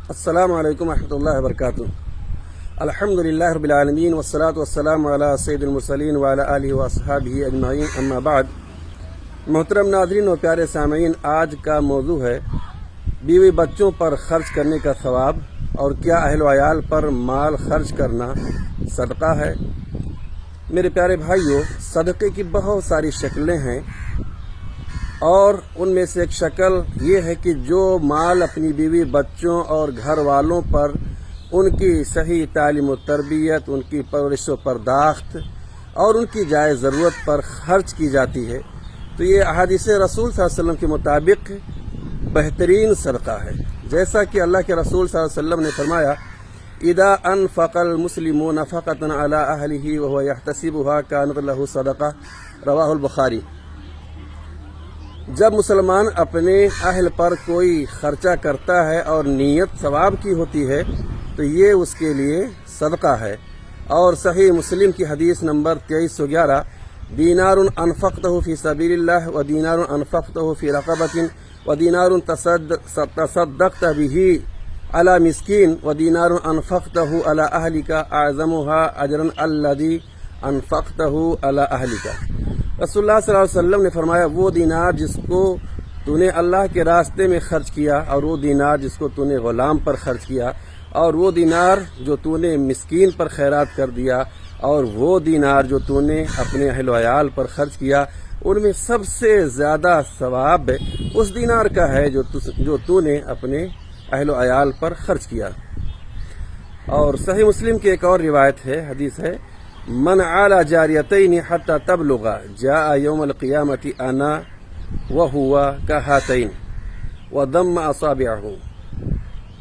السلام علیکم ورحمۃ اللہ وبرکاتہ۔ الحمد للہ رب العالمین والصلاة والسلام علی سید المرسلین وعلی آلہ واصحابہ اجمعین، اما بعد۔ محترم ناظرین و پیارے سامعین، آج کا موضوع ہے بیوی بچوں پر خرچ کرنے کا ثواب اور کیا اہل و عیال پر مال خرچ کرنا صدقہ ہے۔ میرے پیارے بھائیوں، صدقے کی بہت ساری شکلیں ہیں اور ان میں سے ایک شکل یہ ہے کہ جو مال اپنی بیوی بچوں اور گھر والوں پر ان کی صحیح تعلیم و تربیت، ان کی پرورش و پرداخت اور ان کی جائز ضرورت پر خرچ کی جاتی ہے، تو یہ احادیث رسول صلی اللہ علیہ وسلم کے مطابق بہترین صدقہ ہے۔ جیسا کہ اللہ کے رسول صلی اللہ علیہ وسلم نے فرمایا، اذا انفق المسلم نفقۃ علی اہلہ وهو یحتسبها کانت له صدقہ، رواہ البخاری۔ جب مسلمان اپنے اہل پر کوئی خرچہ کرتا ہے اور نیت ثواب کی ہوتی ہے تو یہ اس کے لیے صدقہ ہے۔ اور صحیح مسلم کی حدیث نمبر 2311، دینار انفقتہ فی سبیل اللہ و دینار انفقتہ فی رقبۃ و دینار تصدقت بہ علی مسکین و دینار انفقتہ علی اہلک اعظمها اجرا الذی انفقتہ علی اہلک۔ رسول اللہ صلی اللہ علیہ وسلم نے فرمایا، وہ دینار جس کو تو نے اللہ کے راستے میں خرچ کیا، اور وہ دینار جس کو تو نے غلام پر خرچ کیا، اور وہ دینار جو تو نے مسکین پر خیرات کر دیا، اور وہ دینار جو تو نے اپنے اہل و عیال پر خرچ کیا، ان میں سب سے زیادہ ثواب اس دینار کا ہے جو تو نے اپنے اہل و عیال پر خرچ کیا۔ اور صحیح مسلم کی ایک اور روایت ہے، حدیث ہے، من علی جاریتین حتی تبلغ جاء یوم القیامت انا وہو کہاتین وضم اصابعہ۔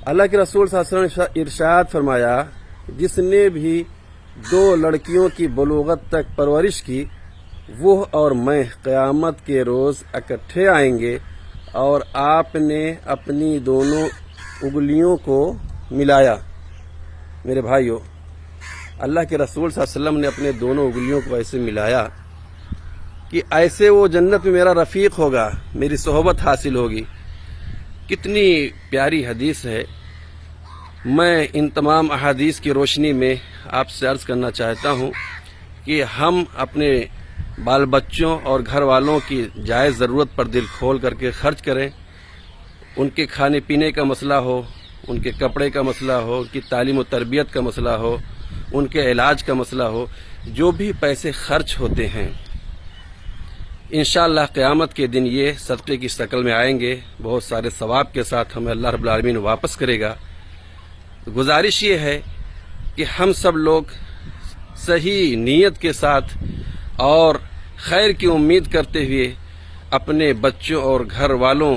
اللہ کے رسول صلی اللہ علیہ وسلم نے ارشاد فرمایا، جس نے بھی دو لڑکیوں کی بلوغت تک پرورش کی، وہ اور میں قیامت کے روز اکٹھے آئیں گے، اور آپ نے اپنی دونوں انگلیوں کو ملایا۔ میرے بھائیوں، اللہ کے رسول صلی اللہ علیہ وسلم نے اپنے دونوں انگلیوں کو ایسے ملایا کہ ایسے وہ جنت میں میرا رفیق ہوگا، میری صحبت حاصل ہوگی۔ کتنی پیاری حدیث ہے۔ میں ان تمام احادیث کی روشنی میں آپ سے عرض کرنا چاہتا ہوں کہ ہم اپنے بال بچوں اور گھر والوں کی جائز ضرورت پر دل کھول کر کے خرچ کریں۔ ان کے کھانے پینے کا مسئلہ ہو، ان کے کپڑے کا مسئلہ ہو، ان کی تعلیم و تربیت کا مسئلہ ہو، ان کے علاج کا مسئلہ ہو، جو بھی پیسے خرچ ہوتے ہیں انشاءاللہ قیامت کے دن یہ صدقے کی شکل میں آئیں گے، بہت سارے ثواب کے ساتھ ہمیں اللہ رب العالمین واپس کرے گا۔ گزارش یہ ہے کہ ہم سب لوگ صحیح نیت کے ساتھ اور خیر کی امید کرتے ہوئے اپنے بچوں اور گھر والوں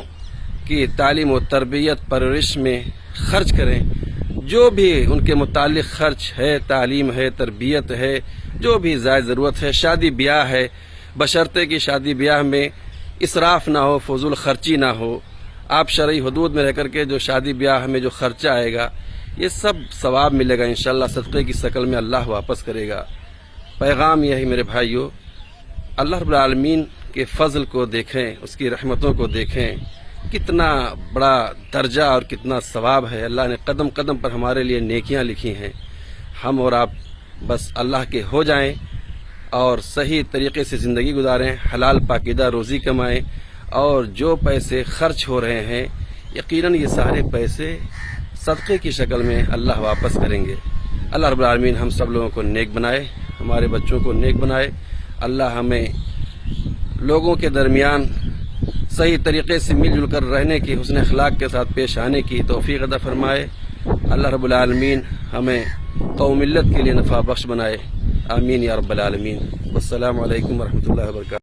کی تعلیم و تربیت پرورش میں خرچ کریں۔ جو بھی ان کے متعلق خرچ ہے، تعلیم ہے، تربیت ہے، جو بھی زائد ضرورت ہے، شادی بیاہ ہے، بشرطے کی شادی بیاہ میں اسراف نہ ہو، فضول خرچی نہ ہو۔ آپ شرعی حدود میں رہ کر کے جو شادی بیاہ میں جو خرچہ آئے گا، یہ سب ثواب ملے گا انشاءاللہ، صدقے کی شکل میں اللہ واپس کرے گا۔ پیغام یہ ہے میرے بھائیوں، اللہ رب العالمین کے فضل کو دیکھیں، اس کی رحمتوں کو دیکھیں، کتنا بڑا درجہ اور کتنا ثواب ہے۔ اللہ نے قدم قدم پر ہمارے لیے نیکیاں لکھی ہیں۔ ہم اور آپ بس اللہ کے ہو جائیں اور صحیح طریقے سے زندگی گزاریں، حلال پاکیزہ روزی کمائیں، اور جو پیسے خرچ ہو رہے ہیں یقیناً یہ سارے پیسے صدقے کی شکل میں اللہ واپس کریں گے۔ اللہ رب العالمین ہم سب لوگوں کو نیک بنائے، ہمارے بچوں کو نیک بنائے۔ اللہ ہمیں لوگوں کے درمیان صحیح طریقے سے مل جل کر رہنے کی، حسن اخلاق کے ساتھ پیش آنے کی توفیق عطا فرمائے۔ اللہ رب العالمین ہمیں قوم ملت کے لیے نفع بخش بنائے، آمین یا رب العالمین۔ والسلام علیکم ورحمۃ اللہ وبرکاتہ۔